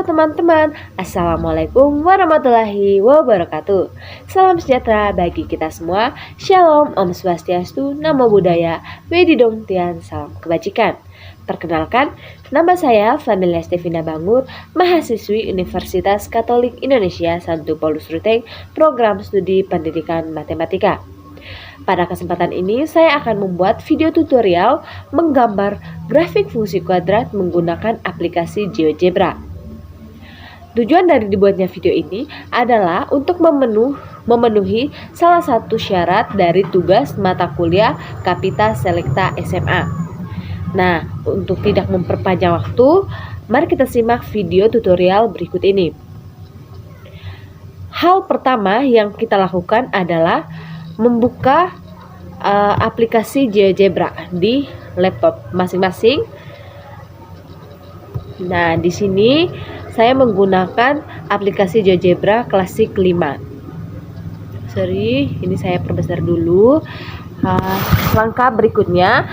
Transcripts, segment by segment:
Halo teman-teman, Assalamualaikum warahmatullahi wabarakatuh. Salam sejahtera bagi kita semua. Shalom, Om Swastiastu, Namo Buddhaya, Wedidong Tian, salam kebajikan. Perkenalkan, nama saya Familia Stevina Bangur, mahasiswi Universitas Katolik Indonesia Santo Paulus Ruteng, program studi pendidikan matematika. Pada kesempatan ini saya akan membuat video tutorial menggambar grafik fungsi kuadrat menggunakan aplikasi GeoGebra. Tujuan dari dibuatnya video ini adalah untuk memenuhi salah satu syarat dari tugas mata kuliah Kapita Selekta SMA. Nah, untuk tidak memperpanjang waktu, mari kita simak video tutorial berikut ini. Hal pertama yang kita lakukan adalah membuka aplikasi GeoGebra di laptop masing-masing. Nah, di sini saya menggunakan aplikasi GeoGebra Classic 5. Ini saya perbesar dulu. Langkah berikutnya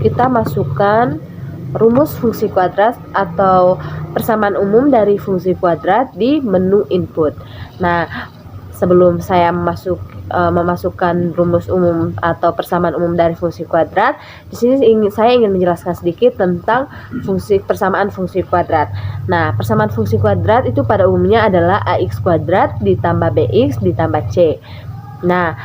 kita masukkan rumus fungsi kuadrat atau persamaan umum dari fungsi kuadrat di menu input. Nah, sebelum saya memasukkan rumus umum atau persamaan umum dari fungsi kuadrat, di sini saya ingin menjelaskan sedikit tentang persamaan fungsi kuadrat. Nah, persamaan fungsi kuadrat itu pada umumnya adalah ax kuadrat ditambah bx ditambah c. Nah,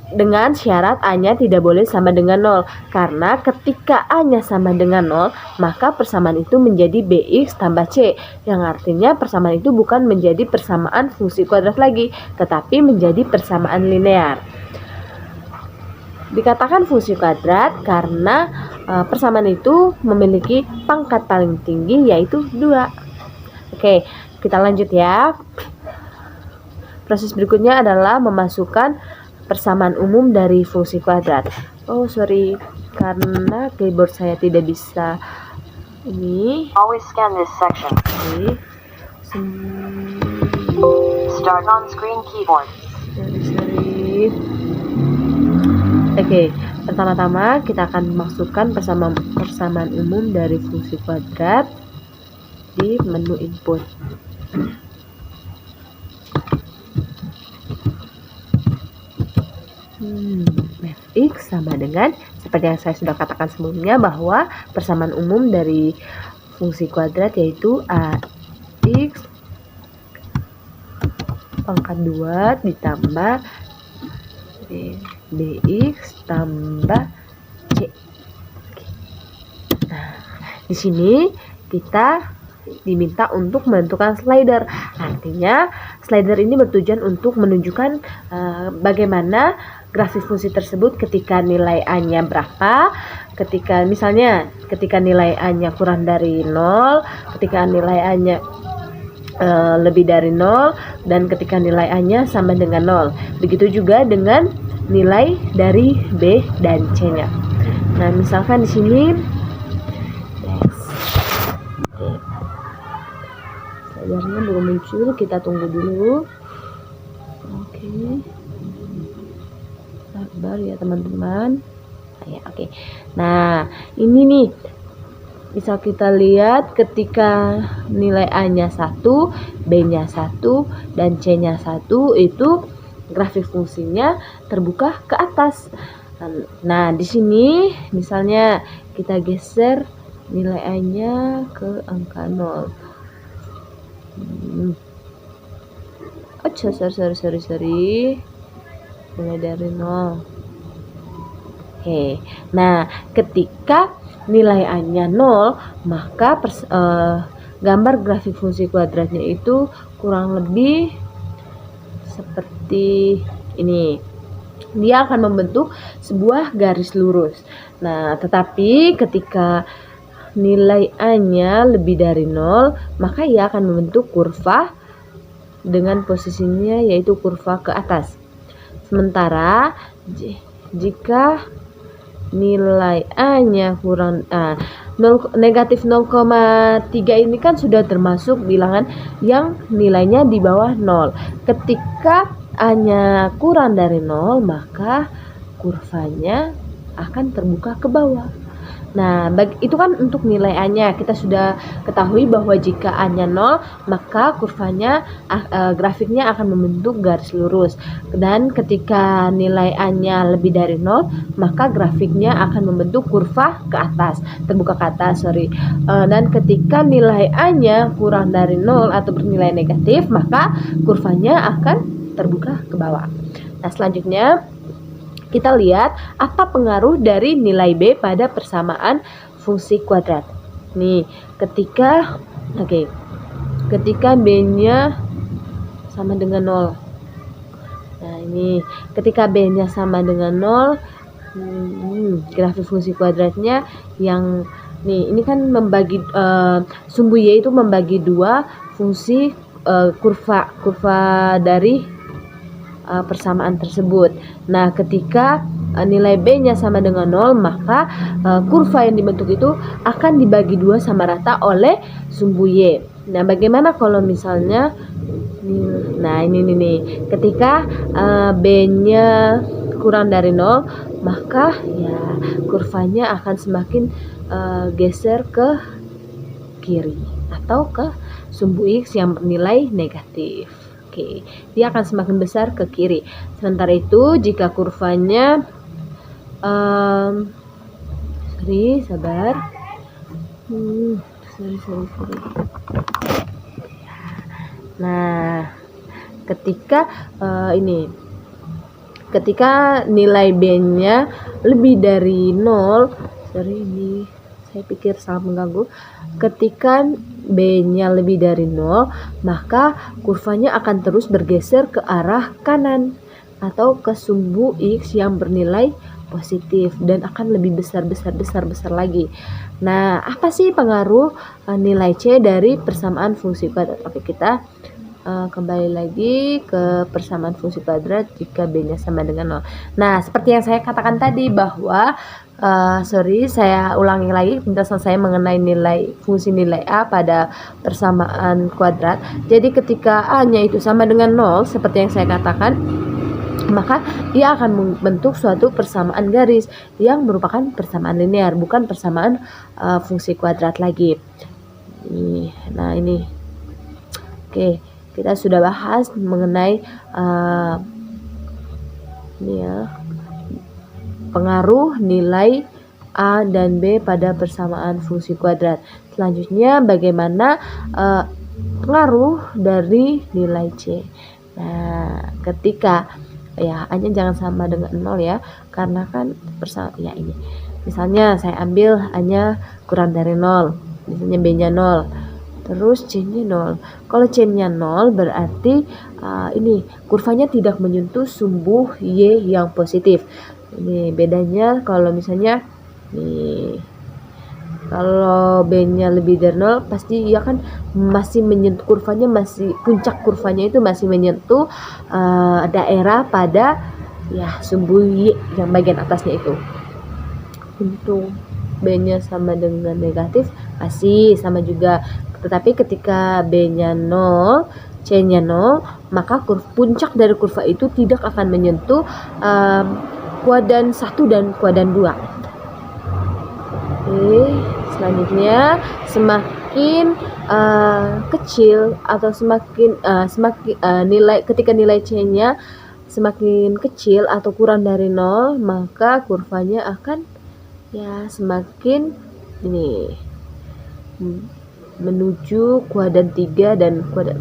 dengan syarat A-nya tidak boleh sama dengan 0, karena ketika A-nya sama dengan 0, maka persamaan itu menjadi bx tambah c, yang artinya persamaan itu bukan menjadi persamaan fungsi kuadrat lagi, tetapi menjadi persamaan linear. Dikatakan fungsi kuadrat karena persamaan itu memiliki pangkat paling tinggi, yaitu 2. Oke, kita lanjut ya. Proses berikutnya adalah memasukkan persamaan umum dari fungsi kuadrat. Karena keyboard saya tidak bisa ini. Always scan this section. Start on screen keyboard. Oke, pertama-tama kita akan masukkan persamaan umum dari fungsi kuadrat di menu input. Fx sama dengan, seperti yang saya sudah katakan sebelumnya, bahwa persamaan umum dari fungsi kuadrat yaitu ax pangkat 2 ditambah bx tambah c. Nah, di sini kita diminta untuk menentukan slider. Artinya slider ini bertujuan untuk menunjukkan bagaimana grafik fungsi tersebut ketika nilai A-nya berapa, ketika nilai A-nya kurang dari 0, ketika nilai A-nya lebih dari 0, dan ketika nilai A-nya sama dengan 0. Begitu juga dengan nilai dari B dan C-nya. Nah, misalkan di sini slidernya belum muncul, kita tunggu dulu. Oke. Sabar ya teman-teman. Oke. Nah, ini nih bisa kita lihat ketika nilai A-nya 1, B-nya 1, dan C-nya 1, itu grafik fungsinya terbuka ke atas. Nah, di sini misalnya kita geser nilai A-nya ke angka 0. Mulai dari 0. Oke. Nah, ketika nilai A-nya 0, maka gambar grafik fungsi kuadratnya itu kurang lebih seperti ini. Dia akan membentuk sebuah garis lurus. Nah, tetapi ketika nilai A-nya lebih dari 0, maka ia akan membentuk kurva dengan posisinya yaitu kurva ke atas. Sementara jika nilai A-nya kurang negatif 0,3 ini kan sudah termasuk bilangan yang nilainya di bawah 0. Ketika A-nya kurang dari 0, maka kurvanya akan terbuka ke bawah. Nah, itu kan untuk nilai A-nya. Kita sudah ketahui bahwa jika A-nya 0, maka kurvanya grafiknya akan membentuk garis lurus. Dan ketika nilai A-nya lebih dari 0, maka grafiknya akan membentuk kurva ke atas, terbuka ke atas, dan ketika nilai A-nya kurang dari 0 atau bernilai negatif, maka kurvanya akan terbuka ke bawah. Nah, selanjutnya kita lihat apa pengaruh dari nilai B pada persamaan fungsi kuadrat. Nih, ketika B-nya sama dengan 0. Nah, ini ketika B-nya sama dengan 0, grafik fungsi kuadratnya yang ini kan membagi sumbu Y itu membagi dua fungsi kurva dari persamaan tersebut. Nah, ketika nilai B-nya sama dengan 0, maka kurva yang dibentuk itu akan dibagi dua sama rata oleh sumbu Y. Nah, bagaimana kalau misalnya ini ketika B-nya kurang dari 0, maka ya kurvanya akan semakin geser ke kiri atau ke sumbu X yang bernilai negatif. Dia akan semakin besar ke kiri. Sementara itu jika kurvanya sabar. Nah, ketika ketika nilai B-nya lebih dari 0, saya pikir sangat mengganggu. Ketika B-nya lebih dari 0, maka kurvanya akan terus bergeser ke arah kanan atau ke sumbu X yang bernilai positif dan akan lebih besar lagi. Nah, apa sih pengaruh nilai C dari persamaan fungsi kuadrat? Oke, kita kembali lagi ke persamaan fungsi kuadrat jika B-nya sama dengan 0. Nah, seperti yang saya katakan tadi bahwa saya ulangi lagi penjelasan saya mengenai fungsi nilai A pada persamaan kuadrat. Jadi ketika A-nya itu sama dengan 0 seperti yang saya katakan, maka ia akan membentuk suatu persamaan garis yang merupakan persamaan linear, bukan persamaan fungsi kuadrat lagi. Nah, ini. Oke, kita sudah bahas mengenai pengaruh nilai A dan B pada persamaan fungsi kuadrat. Selanjutnya bagaimana pengaruh dari nilai C. Nah, ketika A-nya jangan sama dengan 0 ya, karena kan ini. Misalnya saya ambil A-nya kurang dari 0, misalnya B-nya 0. Terus C-nya 0. Kalau C-nya 0 berarti kurvanya tidak menyentuh sumbu Y yang positif. Ini bedanya kalau misalnya kalau B-nya lebih dari 0, pasti ia kan masih menyentuh kurvanya, puncak kurvanya itu masih menyentuh daerah pada sumbu Y yang bagian atasnya itu. Untuk B-nya sama dengan negatif masih sama juga. Tetapi ketika B-nya 0, C-nya 0, maka puncak dari kurva itu tidak akan menyentuh kuadran 1 dan kuadran 2. Selanjutnya semakin kecil atau semakin ketika nilai C-nya semakin kecil atau kurang dari 0, maka kurvanya akan semakin menuju kuadran 3 dan kuadran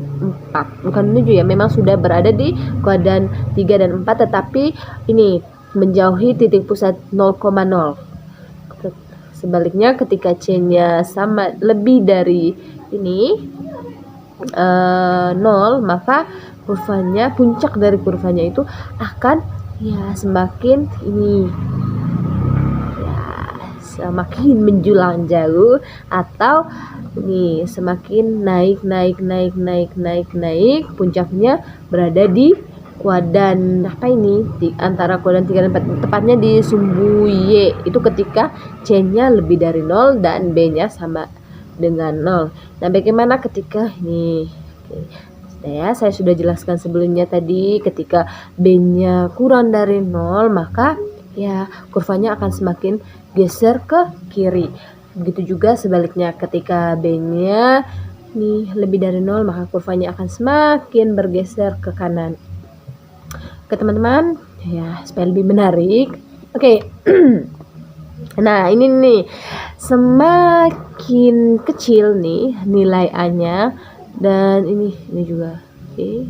4. Bukan menuju memang sudah berada di kuadran 3 dan 4, tetapi ini menjauhi titik pusat 0,0. Sebaliknya ketika C-nya sama lebih dari 0, maka puncak dari kurvanya itu akan semakin semakin menjulang jauh atau semakin naik, puncaknya berada di kuadran di antara kuadran 3 dan 4, tepatnya di sumbu Y itu ketika C-nya lebih dari 0 dan B-nya sama dengan 0. Nah, bagaimana ketika saya sudah jelaskan sebelumnya tadi, ketika B-nya kurang dari 0, maka ya kurvanya akan semakin geser ke kiri. Begitu juga sebaliknya, ketika B-nya nih lebih dari 0, maka kurvanya akan semakin bergeser ke kanan. Oke teman-teman, ya supaya lebih menarik. Oke. Nah ini nih, semakin kecil nih nilai A-nya, dan ini juga. Oke,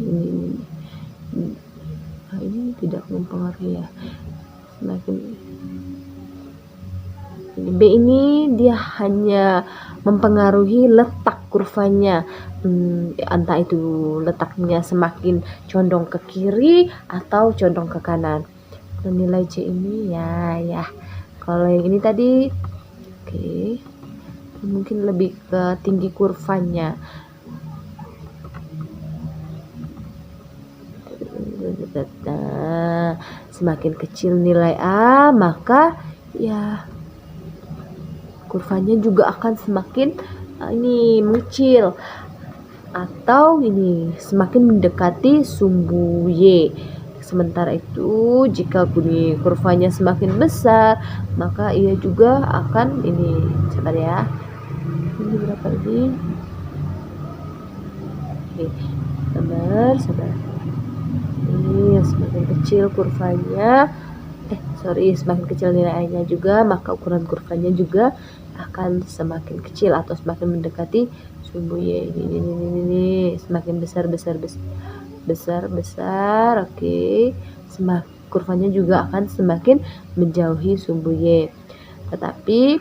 ini tidak mempengaruhi ya. Semakin B ini dia hanya mempengaruhi letak kurvanya, entah itu letaknya semakin condong ke kiri atau condong ke kanan. Dan nilai C ini ya kalau yang ini tadi oke, mungkin lebih ke tinggi kurvanya. Nah, semakin kecil nilai A, maka ya kurvanya juga akan semakin ini mengecil, atau ini semakin mendekati sumbu Y. Sementara itu jika bunyi kurvanya semakin besar, maka ia juga akan ini, sabar ya, ini berapa ini? Oke, sabar. Ini semakin kecil kurvanya, semakin kecil nilai A-nya juga, maka ukuran kurvanya juga akan semakin kecil atau semakin mendekati sumbu Y. Ini semakin besar. Oke, kurvanya juga akan semakin menjauhi sumbu Y. Tetapi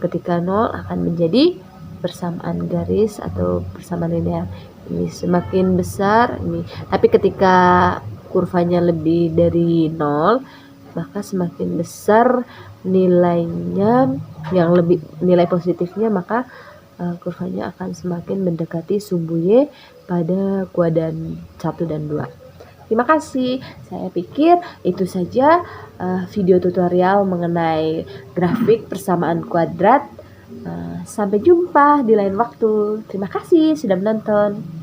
ketika 0 akan menjadi persamaan garis atau persamaan linear. Ini semakin besar ini. Tapi ketika kurvanya lebih dari 0, maka semakin besar nilainya, yang lebih nilai positifnya, maka kurvanya akan semakin mendekati sumbu Y pada kuadran 1 dan 2. Terima kasih. Saya pikir itu saja video tutorial mengenai grafik persamaan kuadrat. Sampai jumpa di lain waktu. Terima kasih sudah menonton.